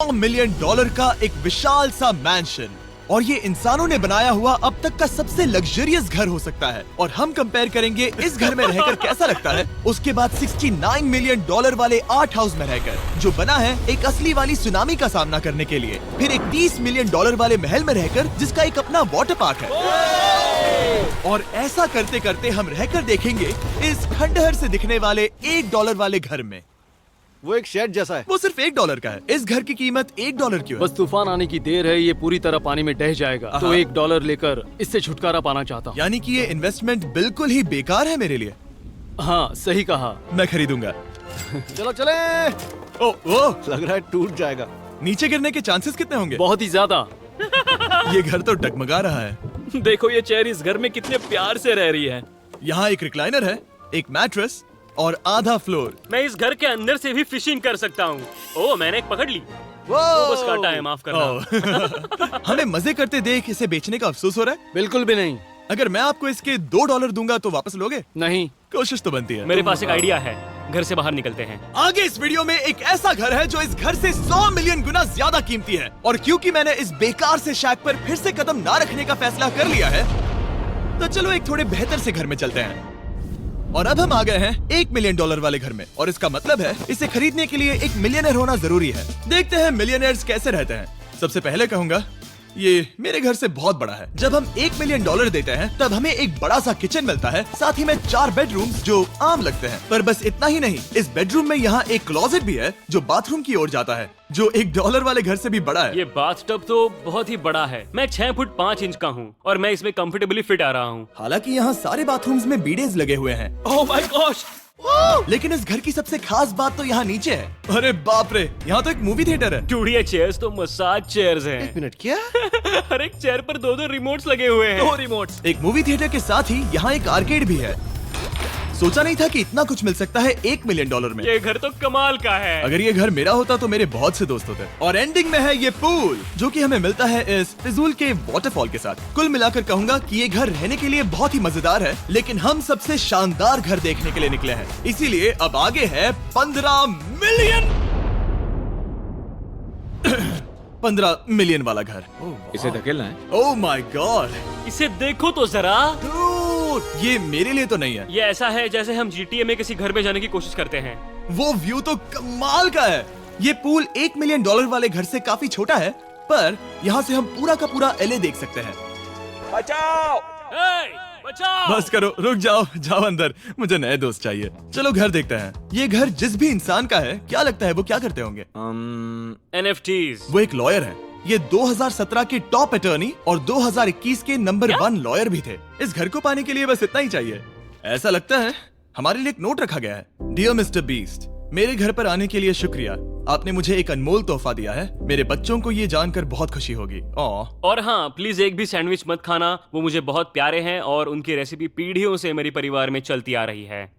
$100 million का एक विशाल सा मैंशन, और ये इंसानों ने बनाया हुआ अब तक का सबसे लग्जरियस घर हो सकता है। और हम कंपेयर करेंगे इस घर में रहकर कैसा लगता है उसके बाद $69 मिलियन वाले आर्ट हाउस में रहकर, जो बना है एक असली वाली सुनामी का सामना करने के लिए। फिर एक $30 मिलियन वाले महल में रहकर जिसका एक अपना वाटर पार्क है। और ऐसा करते करते हम रहकर देखेंगे इस खंडहर से दिखने वाले $1 वाले घर में। वो एक शेड जैसा है। वो सिर्फ $1 का है। इस घर की कीमत $1 क्यों है? बस तूफान आने की देर है, ये पूरी तरह पानी में ढह जाएगा, तो $1 लेकर इससे छुटकारा पाना चाहता हूँ। यानी कि ये इन्वेस्टमेंट बिल्कुल ही बेकार है मेरे लिए। हाँ, सही कहा। मैं खरीदूंगा। चलो चले। ओ, लग रहा है टूट जाएगा। नीचे गिरने के चांसेस कितने होंगे? बहुत ही ज्यादा। ये घर तो डगमगा रहा है। देखो ये चेयर इस घर में कितने प्यार से रह रही है। यहाँ एक रिक्लाइनर है, एक मैट्रेस और आधा फ्लोर। मैं इस घर के अंदर से भी फिशिंग कर सकता हूँ। ओह, मैंने एक पकड़ ली। वो बस काटा है, माफ करना। हमें मजे करते देख इसे बेचने का अफसोस हो रहा है? बिल्कुल भी नहीं। अगर मैं आपको इसके $2 दूंगा तो वापस लोगे? नहीं। कोशिश तो बनती है। मेरे पास एक आइडिया है, घर से बाहर निकलते हैं। आगे इस वीडियो में एक ऐसा घर है जो इस घर से 100 मिलियन गुना ज्यादा कीमती है। और क्योंकि मैंने इस बेकार से शैक पर फिर से कदम ना रखने का फैसला कर लिया है, तो चलो एक थोड़े बेहतर से घर में चलते हैं। और अब हम आ गए हैं $1 मिलियन वाले घर में, और इसका मतलब है इसे खरीदने के लिए एक मिलियनर होना जरूरी है। देखते हैं मिलियनर्स कैसे रहते हैं। सबसे पहले कहूंगा ये मेरे घर से बहुत बड़ा है। जब हम $1 मिलियन देते हैं तब हमें एक बड़ा सा किचन मिलता है, साथ ही में 4 बेडरूम्स जो आम लगते हैं। पर बस इतना ही नहीं, इस बेडरूम में यहाँ एक क्लोजेट भी है जो बाथरूम की ओर जाता है, जो $1 वाले घर से भी बड़ा है। ये बाथटब तो बहुत ही बड़ा है। मैं 6 फुट 5 इंच का हूँ और मैं इसमें कंफर्टेबली फिट आ रहा हूँ। हालांकि यहाँ सारे बाथरूम्स में बीडेज लगे हुए हैं। Oh my gosh! लेकिन इस घर की सबसे खास बात तो यहाँ नीचे है। अरे बाप रे, यहाँ तो एक मूवी थिएटर है। टूडिया चेयर्स तो मसाज चेयर्स हैं। 1 मिनट, क्या? हर एक चेयर पर 2-2 रिमोट्स लगे हुए हैं। 2 रिमोट्स। एक मूवी थिएटर के साथ ही यहाँ एक आर्केड भी है। सोचा नहीं था कि इतना कुछ मिल सकता है $1 मिलियन में। ये घर तो कमाल का है। अगर ये घर मेरा होता तो मेरे बहुत से दोस्त होते। और एंडिंग में है ये पूल, जो कि हमें मिलता है इस फिजूल के वाटरफॉल के साथ। कुल मिलाकर कहूंगा कि ये घर रहने के लिए बहुत ही मजेदार है, लेकिन हम सबसे शानदार घर देखने के लिए निकले हैं, इसीलिए अब आगे है 15 मिलियन वाला घर। इसे धकेलना है। ओह माय गॉड, इसे देखो तो जरा। ये मेरे लिए तो नहीं है। ये ऐसा है जैसे हम GTA में किसी घर में जाने की कोशिश करते हैं। वो व्यू तो कमाल का है। ये पूल $1 मिलियन वाले घर से काफी छोटा है, पर यहाँ से हम पूरा का पूरा LA देख सकते हैं। बचाओ! बचाओ! बस करो, रुक जाओ, जाओ अंदर, मुझे नए दोस्त चाहिए। चलो घर देखते हैं। ये घर जिस भी इंसान का है, क्या लगता है वो क्या करते होंगे? NFTs। वो एक लॉयर है। ये 2017 के टॉप अटॉर्नी और 2021 के नंबर 1 लॉयर भी थे। इस घर को पाने के लिए बस इतना ही चाहिए। ऐसा लगता है हमारे लिए एक नोट रखा गया है। डियर मिस्टर बीस्ट, मेरे घर पर आने के लिए शुक्रिया। आपने मुझे एक अनमोल तोहफा दिया है। मेरे बच्चों को ये जानकर बहुत खुशी होगी। और हाँ, प्लीज एक भी सैंडविच मत खाना, वो मुझे बहुत प्यारे हैं और उनकी रेसिपी पीढ़ियों से मेरे परिवार में चलती आ रही है।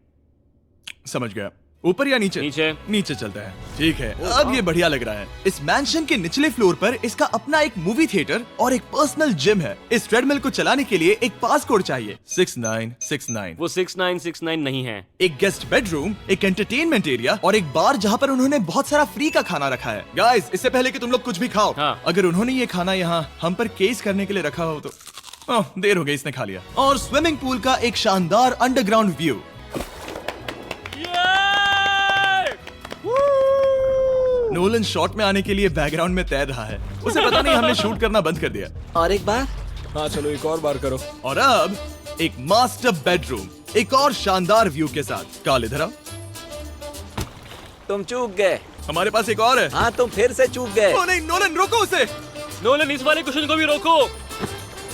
समझ गया। ऊपर या नीचे? नीचे। नीचे चलता है। ठीक है, अब ये बढ़िया लग रहा है। इस मैंशन के निचले फ्लोर पर इसका अपना एक मूवी थिएटर और एक पर्सनल जिम है। इस ट्रेडमिल को चलाने के लिए एक पास कोड चाहिए, 6969। वो 6969 नहीं है। एक गेस्ट बेडरूम, एक एंटरटेनमेंट एरिया और एक बार जहाँ पर उन्होंने बहुत सारा फ्री का खाना रखा है। गाइस, इससे पहले कि तुम लोग कुछ भी खाओ, हाँ। अगर उन्होंने ये खाना यहाँ हम पर केस करने के लिए रखा हो तो देर हो गई, इसने खा लिया। और स्विमिंग पूल का एक शानदार अंडरग्राउंड व्यू। नोलन शॉट में आने के लिए बैकग्राउंड में तैर रहा है। उसे पता नहीं हमने शूट करना बंद कर दिया। और एक बार? हाँ चलो, एक और बार करो। और अब एक मास्टर बेडरूम, एक और शानदार व्यू के साथ। काल इधर आओ। तुम चूक गए। हमारे पास एक और है। हाँ, तुम फिर से चूक गए। ओ नहीं, नोलन रोको उसे। नोलन, इस वाले क्वेश्चन को भी रोको।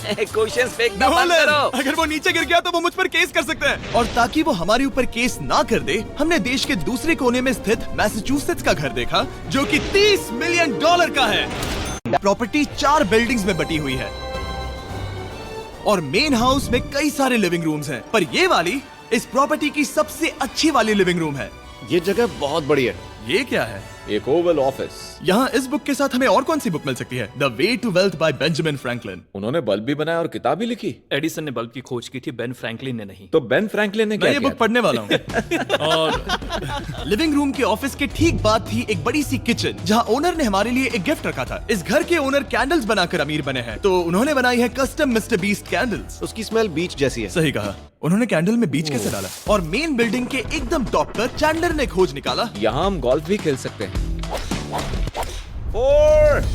क्वेश्चन फेंकना बंद करो। अगर वो नीचे गिर गया तो वो मुझ पर केस कर सकते हैं। और ताकि वो हमारे ऊपर केस ना कर दे, हमने देश के दूसरे कोने में स्थित मैसाचुसेट्स का घर देखा, जो कि $30 मिलियन का है। प्रॉपर्टी 4 बिल्डिंग्स में बटी हुई है और मेन हाउस में कई सारे लिविंग रूम्स हैं, पर ये वाली इस प्रॉपर्टी की सबसे अच्छी वाली लिविंग रूम है। ये जगह बहुत बड़ी है। ये क्या है? एक ओवल ऑफिस। यहाँ इस बुक के साथ हमें और कौन सी बुक मिल सकती है? The way to wealth by Benjamin Franklin. उन्होंने बल्ब भी बनाया और किताब भी लिखी। एडिसन ने बल्ब की खोज की थी, बेन फ्रैंकलिन ने नहीं। तो बेन फ्रैंकलिन ने मैं क्या ये किया बुक पढ़ने वाला हूँ। और लिविंग रूम के ऑफिस के ठीक बाद थी एक बड़ी सी किचन, जहाँ ओनर ने हमारे लिए एक गिफ्ट रखा था। इस घर के ओनर कैंडल्स बनाकर अमीर बने हैं, तो उन्होंने बनाई है कस्टम मिस्टर बीस्ट कैंडल्स। उसकी स्मेल बीच जैसी है। सही कहा। उन्होंने कैंडल में बीच कैसे डाला? और मेन बिल्डिंग के एकदम टॉप पर चैंडलर ने खोज निकाला। यहाँ हम गोल्फ भी खेल सकते हैं।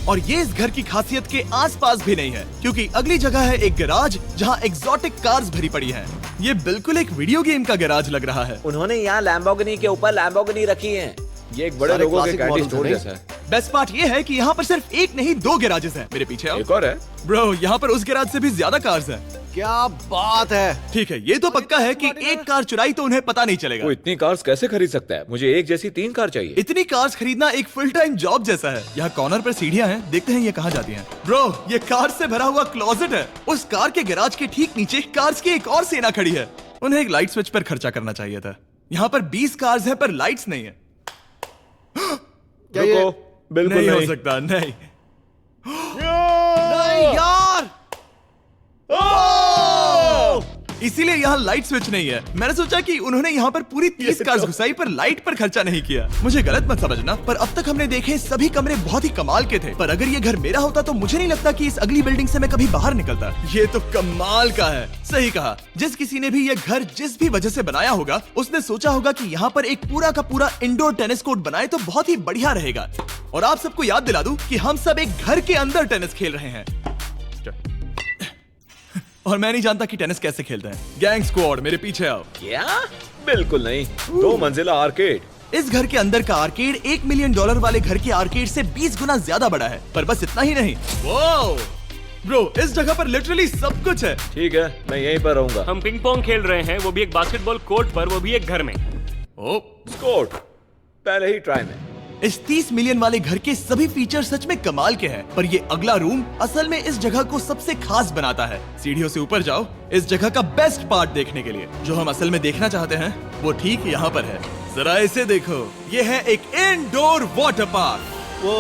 और ये इस घर की खासियत के आसपास भी नहीं है, क्योंकि अगली जगह है एक गैराज जहाँ एग्जॉटिक कार्स भरी पड़ी हैं। ये बिल्कुल एक वीडियो गेम का गैराज लग रहा है। उन्होंने यहाँ लैम्बोर्गिनी के ऊपर लैम्बोर्गिनी रखी है। ये एक बड़े सारे लोगों के classic कैंडी models स्टोर हैं, जैसा है। बेस्ट पार्ट ये है कि यहाँ पर सिर्फ एक नहीं 2 गैराजेस हैं। मेरे पीछे आओ। एक और है। ब्रो, यहाँ पर उस गैराज से भी ज्यादा कार्स हैं। क्या बात है। ठीक है, ये तो पक्का है कि एक कार चुराई तो उन्हें पता नहीं चलेगा। वो इतनी कार्स कैसे खरीद सकता है? मुझे एक जैसी 3 कार चाहिए। इतनी कार्स खरीदना एक फुल टाइम जॉब जैसा है। यहाँ कॉर्नर पर सीढ़ियाँ हैं, देखते हैं ये कहाँ जाती हैं। ब्रो, ये कार से भरा हुआ क्लोजेट है। उस कार के गैराज के ठीक नीचे कार्स की एक और सेना खड़ी है। उन्हें एक लाइट स्विच पर खर्चा करना चाहिए था। यहाँ पर 20 कार्स हैं पर लाइट्स नहीं है। क्या ये रुको, बिल्कुल नहीं हो नहीं। सकता, नहीं। नहीं यार। इसीलिए यहाँ लाइट स्विच नहीं है। मैंने सोचा कि उन्होंने यहाँ पर पूरी 30 कार्स घुसाई पर लाइट पर खर्चा नहीं किया। मुझे गलत मत समझना, पर अब तक हमने देखे सभी कमरे बहुत ही कमाल के थे। पर अगर ये घर मेरा होता तो मुझे नहीं लगता कि इस अगली बिल्डिंग से मैं कभी बाहर निकलता। ये तो कमाल का है। सही कहा। जिस किसी ने भी ये घर जिस भी वजह से बनाया होगा, उसने सोचा होगा कि यहाँ पर एक पूरा का पूरा इंडोर टेनिस कोर्ट बनाए तो बहुत ही बढ़िया रहेगा। और आप सबको याद दिला दूं कि हम सब एक घर के अंदर टेनिस खेल रहे हैं। और मैं नहीं जानता कि टेनिस कैसे खेलते हैं। गैंग स्क्वाड, मेरे पीछे आओ। क्या? बिल्कुल नहीं। 2 मंजिला आर्केड। इस घर के अंदर का आर्केड $1 मिलियन वाले घर के आर्केड से 20 गुना ज्यादा बड़ा है। पर बस इतना ही नहीं। वाओ ब्रो, इस जगह पर लिटरली सब कुछ है। ठीक है, मैं यहीं पर रहूंगा। हम पिंग पोंग खेल रहे हैं, वो भी एक बास्केटबॉल कोर्ट पर, वो भी एक घर में। ओ, स्कोर पहले ही ट्राई में। इस 30 मिलियन वाले घर के सभी फीचर सच में कमाल के हैं, पर ये अगला रूम असल में इस जगह को सबसे खास बनाता है। सीढ़ियों से ऊपर जाओ इस जगह का बेस्ट पार्ट देखने के लिए। जो हम असल में देखना चाहते हैं वो ठीक यहाँ पर है। जरा इसे देखो, ये है एक इंडोर वाटर पार्क। वो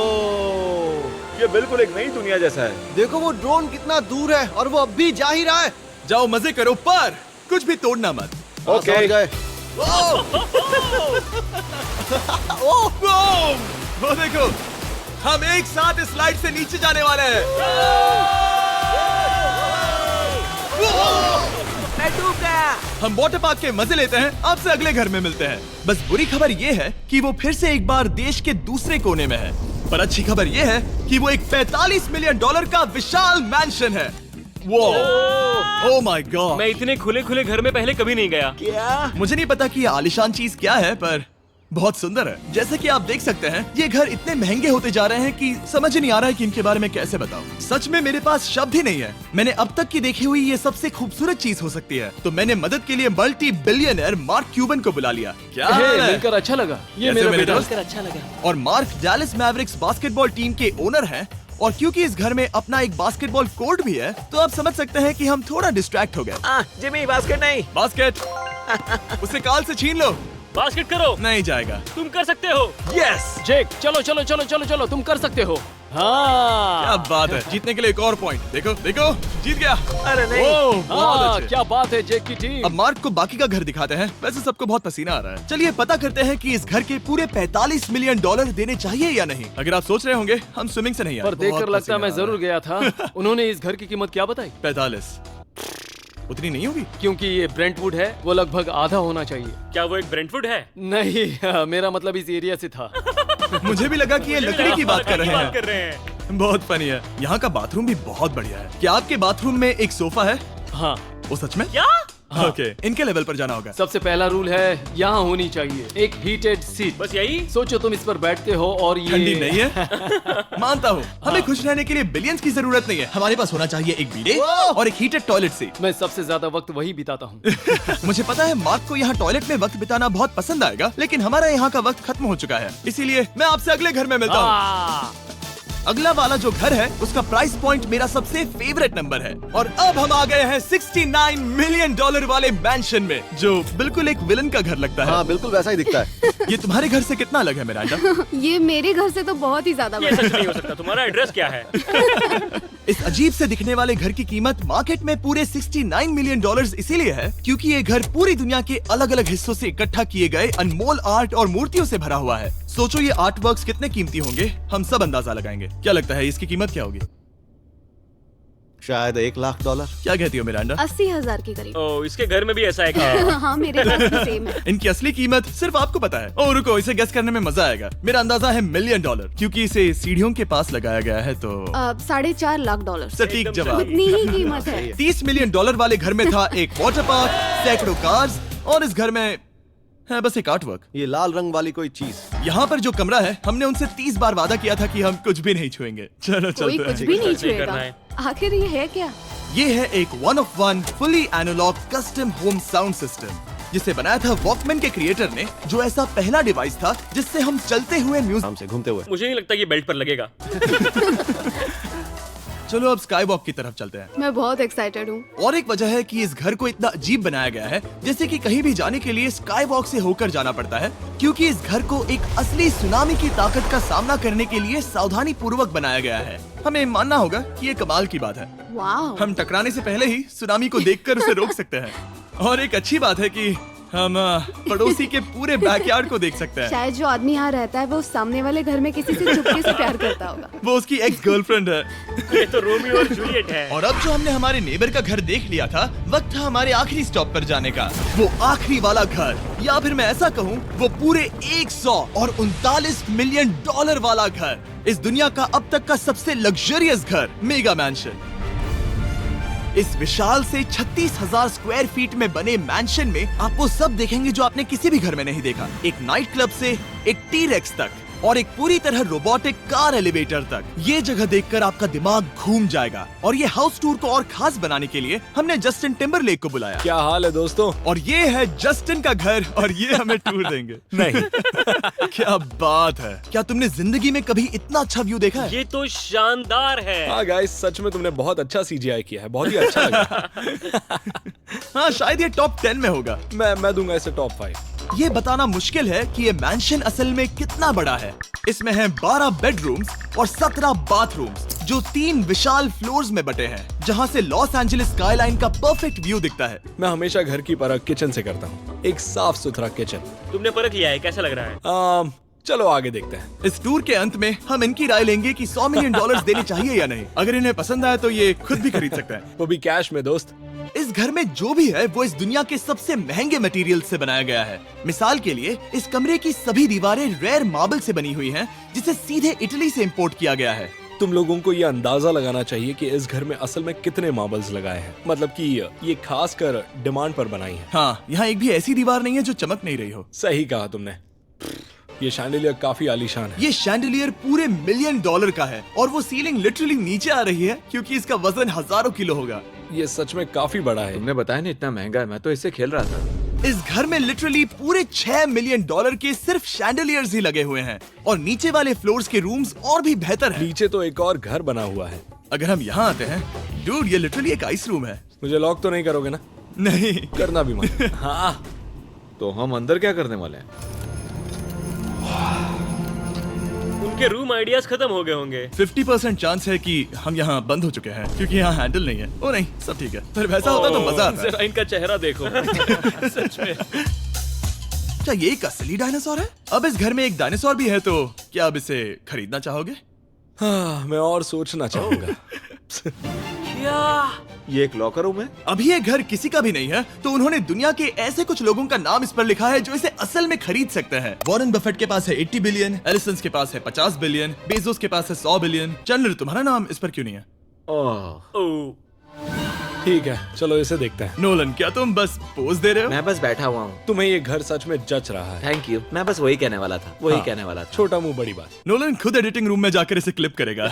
ये बिल्कुल एक नई दुनिया जैसा है। देखो वो ड्रोन कितना दूर है और वो अब भी जा ही रहा है। जाओ मजे करो, पर कुछ भी तोड़ना मत। हाँ, समझ गए। वो देखो, हम एक साथ इस स्लाइड से नीचे जाने वाले हैं। मैं डूब गया। हम वाटर पार्क के मजे लेते हैं। आपसे अगले घर में मिलते हैं। बस बुरी खबर ये है कि वो फिर से एक बार देश के दूसरे कोने में है। पर अच्छी खबर ये है कि वो एक $45 मिलियन का विशाल मैंशन है। Oh my God. मैं इतने खुले खुले घर में पहले कभी नहीं गया। क्या? मुझे नहीं पता कि ये आलीशान चीज क्या है, पर बहुत सुंदर है। जैसे कि आप देख सकते हैं, ये घर इतने महंगे होते जा रहे हैं कि समझ ही नहीं आ रहा है कि इनके बारे में कैसे बताऊं। सच में मेरे पास शब्द ही नहीं है। मैंने अब तक की देखी हुई ये सबसे खूबसूरत चीज हो सकती है। तो मैंने मदद के लिए मल्टी बिलियनर मार्क क्यूबन को बुला लिया। क्या हाल है? मिलकर अच्छा लगा। ये कैसे मेरा मेरे बेटा। दोस्त? अच्छा लगा। और mark Dallas Mavericks basketball team के ओनर हैं। और क्योंकि इस घर में अपना एक बास्केटबॉल कोर्ट भी है, तो आप समझ सकते हैं कि हम थोड़ा डिस्ट्रैक्ट हो गए। जिमी, बास्केट नहीं। बास्केट उसे काल से छीन लो। बास्केट करो, नहीं जाएगा। तुम कर सकते हो। यस, जेक, चलो चलो चलो चलो चलो, तुम कर सकते हो। हाँ क्या बात है। जीतने के लिए एक और पॉइंट। देखो देखो, जीत गया। अरे नहीं। ओह, बहुत हाँ, अच्छे। क्या बात है जेक की टीम। अब मार्क को बाकी का घर दिखाते हैं। वैसे सबको बहुत पसीना आ रहा है। चलिए पता करते हैं कि इस घर के पूरे $45 मिलियन देने चाहिए या नहीं। अगर आप सोच रहे होंगे हम स्विमिंग से नहीं आए, पर देखकर बहुत लगता है मैं पसीना आ जरूर गया था। उन्होंने इस घर की कीमत क्या बताई? रहा है। 45 उतनी नहीं होगी। क्योंकि ये ब्रेंटवुड है, वो लगभग आधा होना चाहिए। क्या वो एक ब्रेंटफुड है? नहीं, मेरा मतलब इस एरिया से था। मुझे भी लगा कि ये लकड़ी की बात कर रहे बात कर हैं। रहे हैं। बहुत फनी है। यहाँ का बाथरूम भी बहुत बढ़िया है। क्या आपके बाथरूम में एक सोफा है? हाँ, वो सच में? क्या? ओके, इनके लेवल पर जाना होगा। सबसे पहला रूल है यहाँ होनी चाहिए एक हीटेड सीट। बस यही? सोचो तुम इस पर बैठते हो और ये ठंडी नहीं है। मानता हूँ, हमें खुश रहने के लिए बिलियंस की जरूरत नहीं है। हमारे पास होना चाहिए एक बीडे और एक हीटेड टॉयलेट सीट। मैं सबसे ज्यादा वक्त वही बिताता हूँ। मुझे पता है मार्क को यहाँ टॉयलेट में वक्त बिताना बहुत पसंद आएगा, लेकिन हमारा यहाँ का वक्त खत्म हो चुका है। इसीलिए मैं आपसे अगले घर में मिलता हूँ। अगला वाला जो घर है उसका प्राइस पॉइंट मेरा सबसे फेवरेट नंबर है। और अब हम आ गए हैं $69 मिलियन वाले मैंशन में, जो बिल्कुल एक विलन का घर लगता है। हाँ बिल्कुल वैसा ही दिखता है। ये तुम्हारे घर से कितना अलग है मिरांडा? ये मेरे घर से तो बहुत ही ज्यादा ये बड़ा सच नहीं हो सकता। तुम्हारा एड्रेस क्या है? इस अजीब से दिखने वाले घर की कीमत मार्केट में पूरे $69 मिलियन इसीलिए है क्योंकि ये घर पूरी दुनिया के अलग अलग हिस्सों से इकट्ठा किए गए अनमोल आर्ट और मूर्तियों से भरा हुआ है। सोचो ये आर्ट वर्क्स कितने कीमती होंगे, हम सब अंदाजा लगाएंगे। क्या लगता है इसकी कीमत क्या होगी? शायद $1 लाख। क्या कहती हो मिरांडा? 80,000 के करीब। ओ, इसके घर में भी ऐसा है क्या? हाँ मेरे पास भी सेम है। इनकी असली कीमत सिर्फ आपको पता है। ओ रुको, इसे गेस करने में मजा आएगा। मेरा अंदाजा है $1 मिलियन, क्योंकि इसे सीढ़ियों के पास लगाया गया है तो $4.5 लाख। सटीक जवाब। उतनी ही कीमत है। $30 मिलियन वाले घर में था एक वाटर पार्क, सैकड़ों कार्स और इस घर में है बस एक आर्ट वर्क। ये लाल रंग वाली कोई चीज। यहाँ पर जो कमरा है, हमने उनसे 30 बार वादा किया था कि हम कुछ भी नहीं छुएंगे। चलो कोई चलते कुछ हैं। भी नहीं सच नहीं करना छुएगा। है। आखिर ये है क्या? ये है एक 1 of 1 fully analog custom home sound system, जिसे बनाया था वॉकमैन के क्रिएटर ने, जो ऐसा पहला डिवाइस था जिससे हम चलते हुए म्यूजिक। हमसे घूमते हुए। मुझे नहीं लगता कि बेल्ट पर लगेगा। चलो अब स्काई वॉक की तरफ चलते हैं। मैं बहुत एक्साइटेड हूँ। और एक वजह है कि इस घर को इतना अजीब बनाया गया है, जैसे कि कहीं भी जाने के लिए स्काई वॉक से होकर जाना पड़ता है, क्योंकि इस घर को एक असली सुनामी की ताकत का सामना करने के लिए सावधानी पूर्वक बनाया गया है। हमें मानना होगा कि ये कमाल की बात है। वाह। हम टकराने से पहले ही सुनामी को देखकर उसे रोक सकते हैं। और एक अच्छी बात है कि हम पड़ोसी के पूरे बैकयार्ड को देख सकते हैं। शायद जो आदमी यहाँ रहता है वो सामने वाले घर में किसी से चुपके से प्यार करता होगा। वो उसकी एक्स गर्लफ्रेंड है। ये तो रोमियो और जूलियट है। और अब जो हमने हमारे नेबर का घर देख लिया था, वक्त था हमारे आखिरी स्टॉप पर जाने का। वो आखिरी वाला घर, या फिर मैं ऐसा कहूँ, वो पूरे 139 मिलियन वाला घर, इस दुनिया का अब तक का सबसे लग्जरियस घर, मेगा मैंशन। इस विशाल से 36,000 स्क्वायर फीट में बने मैंशन में आप वो सब देखेंगे जो आपने किसी भी घर में नहीं देखा। एक नाइट क्लब से एक टी-रेक्स तक और एक पूरी तरह रोबोटिक कार एलिवेटर तक। ये जगह देखकर आपका दिमाग घूम जाएगा। और ये हाउस टूर को और खास बनाने के लिए हमने जस्टिन टिम्बरलेक को बुलाया। क्या हाल है दोस्तों? और ये है जस्टिन का घर और ये हमें टूर देंगे। नहीं। क्या बात है! क्या तुमने जिंदगी में कभी इतना अच्छा व्यू देखा है? ये तो शानदार है। हाँ गाइस, सच में तुमने बहुत अच्छा CGI किया है, बहुत ही अच्छा लगा। हाँ, शायद ये टॉप 10 में होगा। मैं दूंगा इसे टॉप 5। ये बताना मुश्किल है कि ये मैंशन असल में कितना बड़ा है। इसमें हैं 12 बेडरूम्स और 17 बाथरूम्स, जो 3 विशाल फ्लोर्स में बटे हैं, जहां से लॉस एंजलिस स्काईलाइन का परफेक्ट व्यू दिखता है। मैं हमेशा घर की परख किचन से करता हूँ। एक साफ सुथरा किचन। तुमने परख लिया है, कैसा लग रहा है? चलो आगे देखते हैं। इस टूर के अंत में हम इनकी राय लेंगे कि $100 मिलियन देने चाहिए या नहीं। अगर इन्हें पसंद आया तो ये खुद भी खरीद सकते हैं। वो भी कैश में दोस्त। इस घर में जो भी है वो इस दुनिया के सबसे महंगे मटेरियल से बनाया गया है। मिसाल के लिए इस कमरे की सभी दीवारें रेयर मार्बल से बनी हुई हैं, जिसे सीधे इटली से इंपोर्ट किया गया है। तुम लोगों को ये अंदाजा लगाना चाहिए कि इस घर में असल में कितने मार्बल्स लगाए हैं। मतलब कि ये खास कर डिमांड पर बनाई है। हाँ, यहाँ एक भी ऐसी दीवार नहीं है जो चमक नहीं रही हो। सही कहा तुमने। ये शैंडिलियर काफी आलीशान है। ये शैंडिलियर पूरे $1 मिलियन का है और वो सीलिंग लिटरली नीचे आ रही है क्योंकि इसका वजन हजारों किलो होगा। ये सच में काफी बड़ा है। तुमने बताया ना इतना महंगा है, मैं तो इससे खेल रहा था। इस घर में लिटरली पूरे $6 मिलियन के सिर्फ शैंडिलियर्स ही लगे हुए हैं और नीचे वाले फ्लोर्स के रूम्स और भी बेहतर हैं। नीचे तो एक और घर बना हुआ है। अगर हम यहाँ आते हैं, डूड, ये लिटरली एक आइस रूम है। मुझे लॉक तो नहीं करोगे ना? नहीं करना भी मत। हाँ, तो हम अंदर क्या करने वाले हैं? उनके रूम आइडियाज खत्म हो गए होंगे। 50% चांस है कि हम यहाँ बंद हो चुके हैं क्योंकि यहाँ हैंडल नहीं है। ओ नहीं, सब ठीक है। पर वैसा होता तो मजा आता। जरा इनका चेहरा देखो। सच में। क्या ये एक असली डायनासोर है? अब इस घर में एक डायनासोर भी है, तो क्या अब इसे खरीदना चाहोगे? हाँ, मैं और सोचना चाहूंगा। ये एक लॉकर रूम है? अभी ये घर किसी का भी नहीं है, तो उन्होंने दुनिया के ऐसे कुछ लोगों का नाम इस पर लिखा है जो इसे असल में खरीद सकते हैं। वॉरेन बफेट के पास है 80 बिलियन, एलिसन के पास है 50 बिलियन, बेजोस के पास है 100 बिलियन। चंद्र, तुम्हारा नाम इस पर क्यों नहीं है? ओह, ठीक है, चलो इसे देखते हैं। नोलन, क्या तुम बस पोज दे रहे हो? मैं बस बैठा हुआ हूँ। तुम्हें ये घर सच में जच रहा है। Thank you. मैं बस वही कहने वाला था, वही हाँ, कहने वाला था। छोटा मुंह बड़ी बात। नोलन खुद एडिटिंग रूम में जाकर इसे क्लिप करेगा।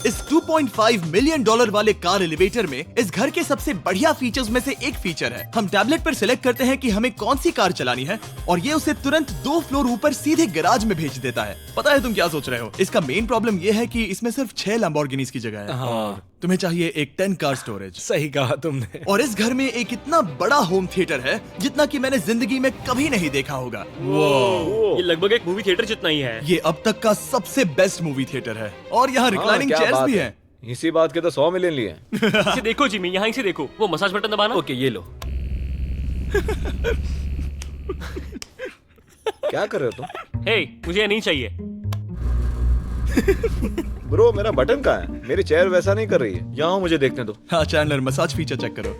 इस 2.5 मिलियन डॉलर वाले कार एलिवेटर में इस घर के सबसे बढ़िया फीचर्स में से एक फीचर है। हम टैबलेट पर सिलेक्ट करते हैं कि हमें कौन सी कार चलानी है और ये उसे तुरंत 2 फ्लोर ऊपर सीधे गैराज में भेज देता है। पता है तुम क्या सोच रहे हो? इसका मेन प्रॉब्लम ये है कि इसमें सिर्फ 6 लैम्बोर्गिनीज की जगह है। हाँ तुम्हें चाहिए एक 10 कार स्टोरेज। सही कहा तुमने। और इस घर में एक इतना बड़ा होम थिएटर है जितना कि मैंने जिंदगी में कभी नहीं देखा होगा। ये लगभग एक मूवी थिएटर जितना ही है। ये अब तक का सबसे बेस्ट मूवी थिएटर है और यहाँ रिक्लाइनिंग क्या चेयर्स बात भी है। हैं। इसी बात के तो 100 मिलियन लिए हैं। इसे देखो जिमी, यहाँ इसे देखो, वो मसाज बटन दबाना। ओके ये लो। क्या कर रहे हो तुम? हे, मुझे ये नहीं चाहिए। ब्रो मेरा बटन कहाँ है? मेरी चेयर वैसा नहीं कर रही है। यहाँ मुझे देखने दो। हाँ चैंडलर, मसाज फीचर चेक करो।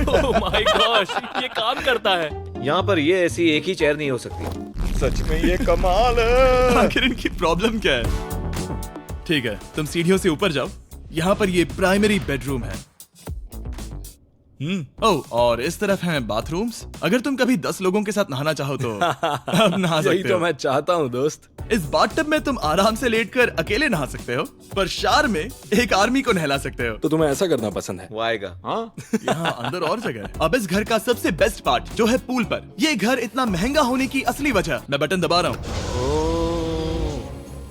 ओह माय गॉश, ये काम करता है। यहाँ पर ये ऐसी एक ही चेयर नहीं हो सकती। सच में ये कमाल है। आखिर इनकी प्रॉब्लम क्या है? ठीक है, तुम सीढ़ियों से ऊपर जाओ। यहाँ पर ये प्राइमरी बेडरूम है। ओह, और इस तरफ हैं बाथरूम्स। अगर तुम कभी 10 लोगों के साथ नहाना चाहो तो अब नहा यही सकते तो हो। मैं चाहता हूँ दोस्त। इस बाथटब में तुम आराम से लेटकर अकेले नहा सकते हो, पर शार में एक आर्मी को नहला सकते हो। तो तुम्हें ऐसा करना पसंद है? वो आएगा। हाँ यहाँ अंदर और जगह है। अब इस घर का सबसे बेस्ट पार्ट जो है पूल पर। ये घर इतना महंगा होने की असली वजह, मैं बटन दबा रहा हूँ।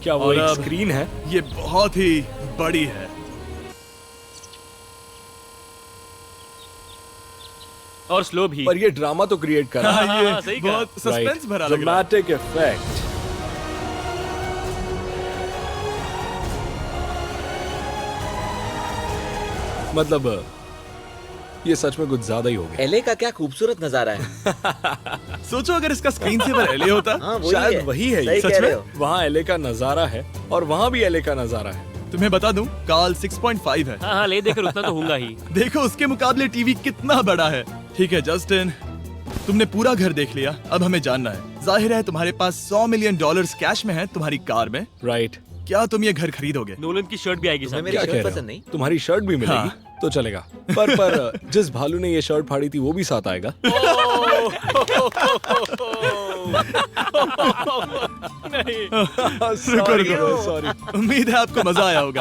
क्या वो और एक अब- स्क्रीन है? ये बहुत ही बड़ी है। और स्लो भी। पर ये ड्रामा तो क्रिएट कर रहा है। हाँ, ये सही कहा। बहुत सस्पेंस भरा लग रहा है। Dramatic effect. मतलब ये सच में कुछ ज्यादा ही हो गया। एलए का क्या खूबसूरत नजारा है। सोचो अगर इसका स्क्रीन सेवर एलए होता। हाँ वही शायद है। वही है ये। सही सच कह में? रहे हो। वहाँ एले का नजारा है और वहाँ भी एले का नजारा है। तुम्हें बता दूं, काल 6.5 है। हाँ हाँ, ले देकर उतना तो होगा ही। देखो उसके मुकाबले टीवी कितना बड़ा है। ठीक है जस्टिन, तुमने पूरा घर देख लिया। अब हमें जानना है, जाहिर है तुम्हारे पास 100 मिलियन डॉलर्स कैश में है तुम्हारी कार में। राइट। क्या तुम ये घर खरीदोगे? नोलन की शर्ट भी आएगी तुम्हें साथ। मेरी क्या शर्ट कह रहे पसंद हो? नहीं? तुम्हारी शर्ट भी मिलेगी हाँ। तो चलेगा। पर जिस भालू ने ये शर्ट फाड़ी थी वो भी साथ आएगा। रुको, रुको। सॉरी। उम्मीद है आपको मजा आया होगा।